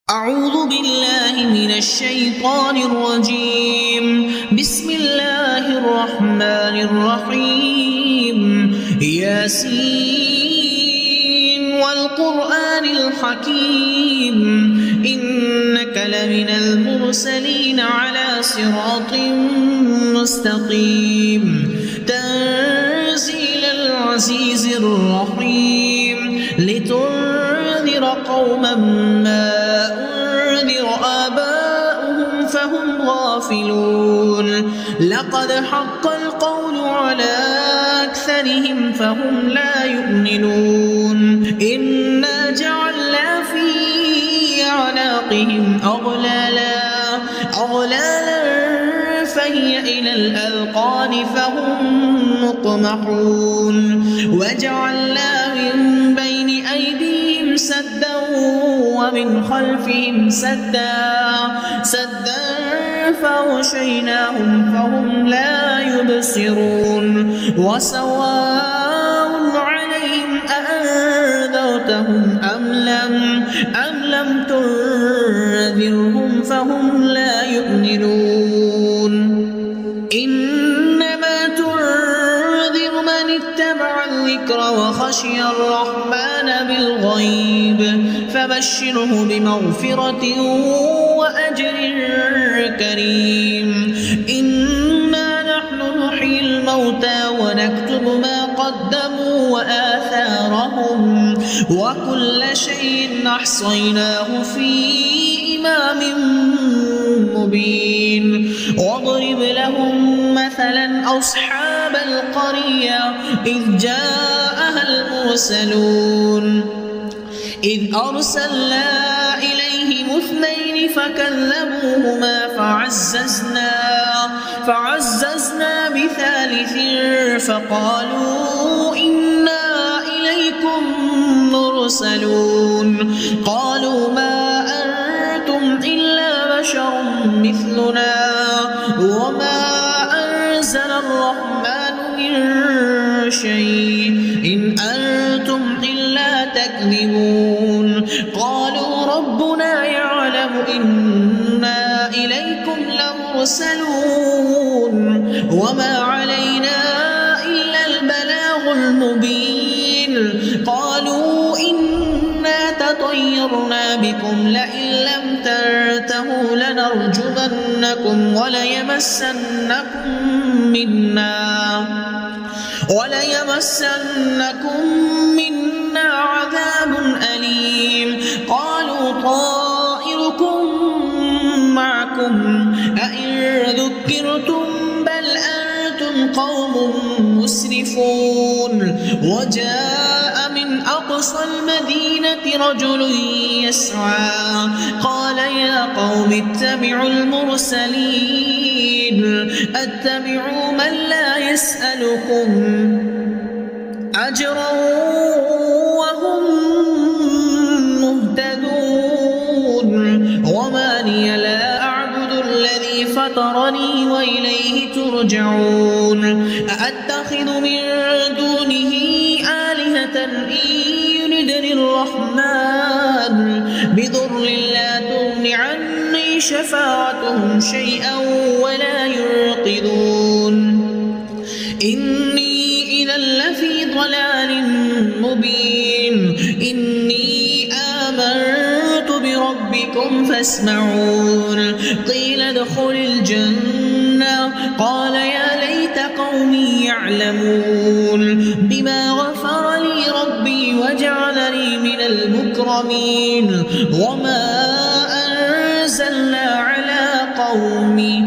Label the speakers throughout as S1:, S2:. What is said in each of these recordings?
S1: أعوذ بالله من الشيطان الرجيم. بسم الله الرحمن الرحيم. ياسين والقرآن الحكيم إنك لمن المرسلين على صراط مستقيم تنزيل العزيز الرحيم لتنذر قوما ما أنذر آباؤهم فهم غافلون لقد حق القول على أكثرهم فهم لا يؤمنون إنا جعلنا في أعناقهم أغلالا فهي إلى الأذقان فهم مقمحون وجعلنا من بين أيديهم سدا ومن خلفهم سدا فغشيناهم فهم لا يبصرون وسواء عليهم أأنذرتهم أم لم تنذرهم فهم لا يؤمنون إنما تنذر من اتبع الذكر وخشي الرحمن بالغيب فبشره بمغفرة وأجر كريم إنا نحن نحيي الموتى ونكتب ما قدموا وآثارهم وكل شيء أحصيناه في إمام مبين واضرب لهم مثلا أصحاب القرية إذ جاءها المرسلون إذ أرسلنا إليهم اثنين فكذبوهما فعززنا بثالث فقالوا إنا إليكم مرسلون قالوا ما أنتم إلا بشر مثلنا وما أنزل الرحمن من شيء إن أنتم إلا تكذبون قالوا ربنا يعلم إنا إليكم لمرسلون وما علينا إلا البلاغ المبين قالوا إنا تطيرنا بكم لئن لم تنتهوا لنرجمنكم وليمسنكم منا عذاب أليم قالوا طائركم معكم أئن ذكرتم بل أنتم قوم مسرفون وجاء من أقصى المدينة رجل يسعى قال يا قوم اتبعوا المرسلين اتبعوا من لا يسألكم أجرا وهم مهتدون وما لي لا أعبد الذي فطرني وإليه ترجعون أأتخذ من دونه آلهة إن يردني الرحمن بضر لا تغن عني شفاعتهم شيئا ولا ينقذون إني إذا لفي ضلال مبين إني آمنت بربكم فاسمعون قيل ادخل الجنة قال يا ليت قومي يعلمون بما غفر لي ربي وجعلني من المكرمين وما أنزلنا على قومه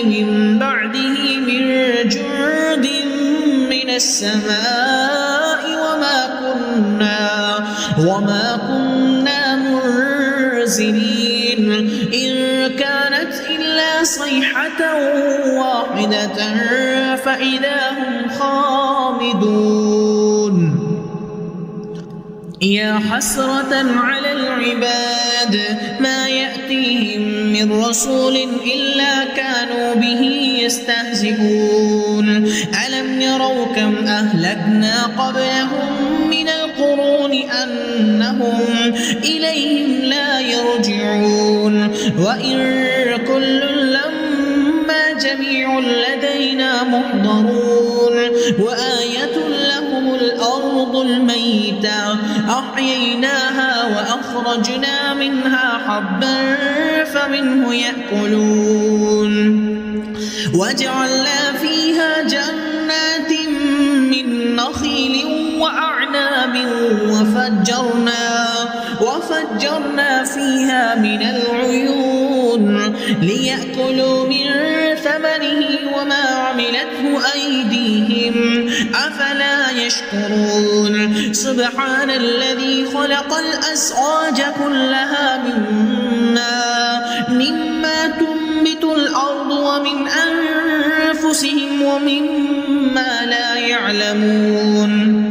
S1: من بعده من جند من السماء وما كنا منزلين إن كانت إلا صيحة واحدة فإذا هم خامدون يا حسرة على العباد ما يأتيهم من رسول إلا كانوا به يستهزئون ألم يروا كم أهلكنا قبلهم من القرون أنهم إليهم وإن كل لما جميع لدينا محضرون وآية لهم الأرض الميتة أحييناها وأخرجنا منها حبا فمنه يأكلون وجعلنا فيها جنات من نخيل وأعناب وفجرنا فيها من العيون ليأكلوا من ثمره وما عملته أيديهم أفلا يشكرون سبحان الذي خلق الأزواج كلها مما تنبت الأرض ومن أنفسهم ومما لا يعلمون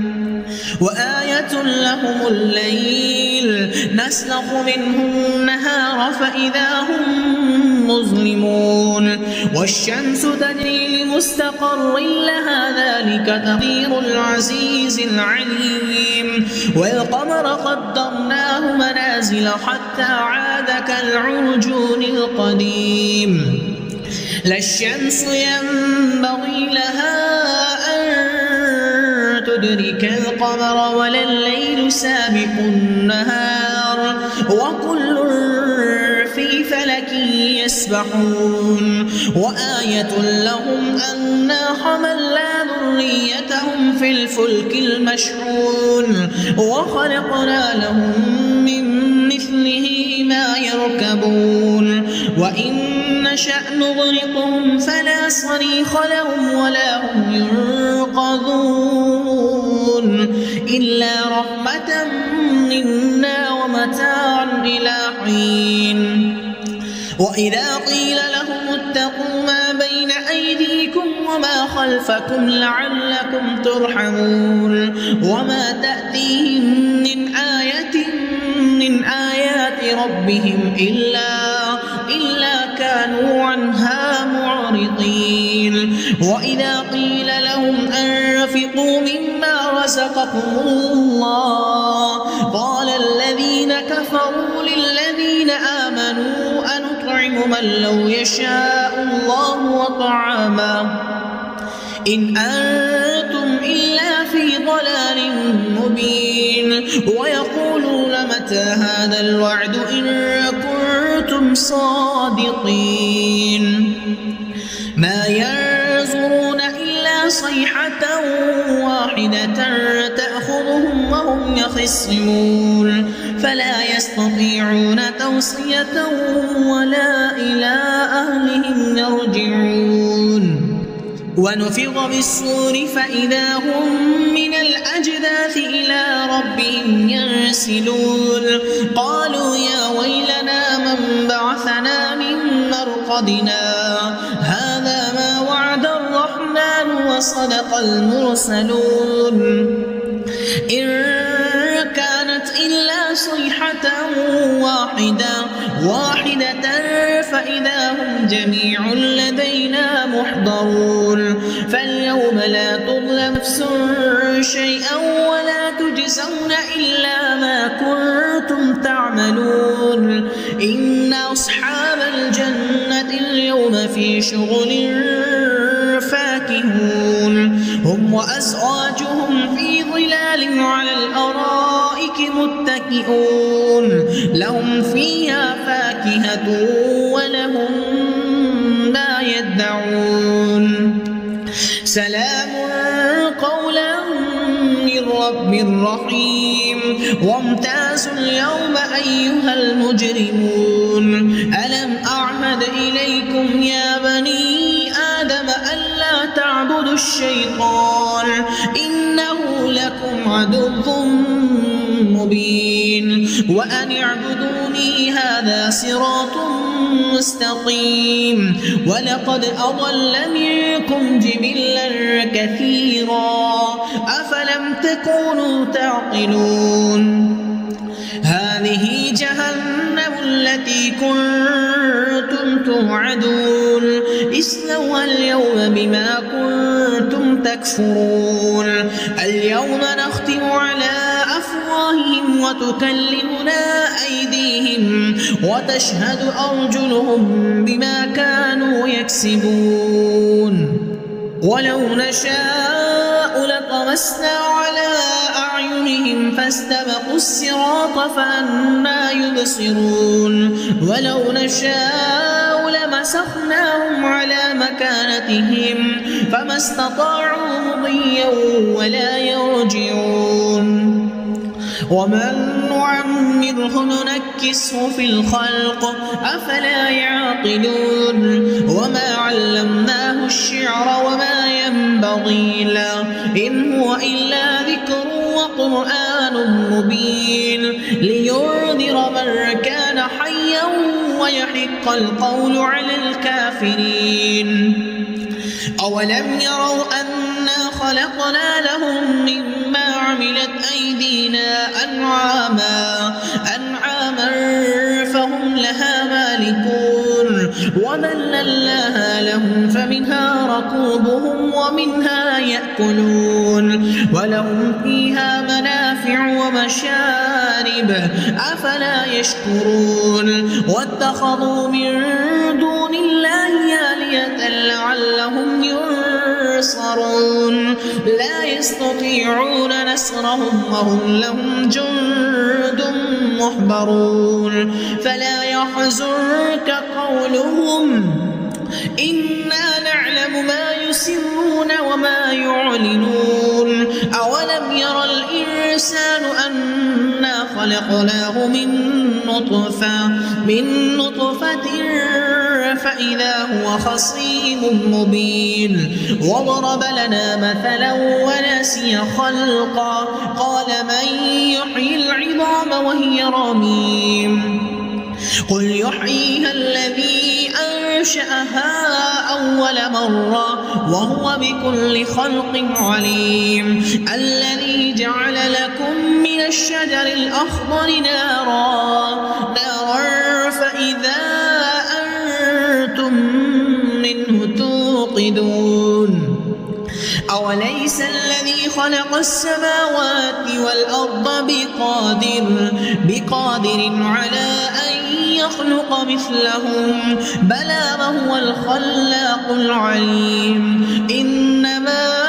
S1: وآية لهم الليل نسلخ منه النهار فإذا هم مظلمون والشمس تجري لمستقر لها ذلك تقدير العزيز العليم والقمر قدرناه منازل حتى عاد كالعرجون القديم لا الشمس ينبغي لها تدرك القمر ولا الليل سابق النهار وكل في فلك يسبحون وآية لهم أنا حملنا ذريتهم في الفلك المشحون وخلقنا لهم من مثله ما يركبون وإن نشأ نغرقهم فلا صريخ لهم ولا هم ينقذون إلا رحمة منا ومتاعا إلى حين وإذا قيل لهم اتقوا ما بين أيديكم وما خلفكم لعلكم ترحمون وما تأتيهم من آية من آيات ربهم إلا كانوا عنها معرضين وإذا قيل لهم أنفقوا مما رزقكم الله قال الذين كفروا للذين آمنوا أنطعم من لو يشاء الله وطعاما إن أنتم إلا في ضلال مبين ويقولون متى هذا الوعد إن كنتم صادقين ما ينظرون إلا صيحة واحدة تأخذهم وهم يخصمون فلا يستطيعون توصية ولا إلى أهلهم يرجعون ونفخ بالصور فإذا هم من الأجداث إلى ربهم ينسلون قالوا يا ويلنا من بعثنا من مرقدنا هذا ما وعد الرحمن وصدق المرسلون إن كانت إلا صيحة واحدة فإذا هم جميع لدينا محضرون فاليوم لا تظلم نفس شيئا ولا تجزون إلا ما كنتم تعملون إن أصحاب الجنة اليوم في شغل فاكهون هم وأزواجهم في ظلال على الأرائك متكئون لهم فيها فاكهة ولهم ما يدعون سلام قولا من رب رحيم وامتازوا اليوم أيها المجرمون ألم أعهد إليكم يا بني آدم ألا تعبدوا الشيطان إنه لكم عدو مبين وأن اعبدوني هذا صراط مستقيم ولقد أضل منكم جبلا كثيرا أفلم تكونوا تعقلون هذه جهنم التي كنتم توعدون اصلوها اليوم بما كنتم تكفرون اليوم نختم على أفواههم وتكلمنا أيديهم وتشهد أرجلهم بما كانوا يكسبون ولو نشاء لطمسنا على أعينهم فاستبقوا الصراط فأنى يبصرون ولو نشاء لمسخناهم على مكانتهم فما استطاعوا مضيا ولا يرجعون ومن نعمره ننكسه في الخلق أفلا يعقلون وما علمناه الشعر وما ينبغي له إن هو إلا ذكر وقرآن مبين لينذر من كان حيا ويحق القول على الكافرين أولم يروا أنا خلقنا لهم مما عملت أيدينا أنعاما فهم لها مالكون وذللناها لهم فمنها ركوبهم ومنها يأكلون ولهم فيها منافع ومشارب أفلا يشكرون واتخذوا من دون الله آلهة لعلهم ينصرون لا يستطيعون نصرهم وهم لهم جند محضرون فلا يحزنك قولهم إنا نعلم ما يسرون وما يعلنون أولم يرى الإنسان أنا خلقناه من نطفة فإذا هو خصيم مبين وضرب لنا مثلا ونسي خلقا قال من يحيي العظام وهي رميم قل يحييها الذي أنشأها أول مرة وهو بكل خلق عليم الذي جعل لكم من الشجر الأخضر نارا فإذا أنتم منه توقدون أوليس الذي خلق السماوات والأرض بقادر على أن يخلق مثلهم بلى وهو الخلاق العليم إنما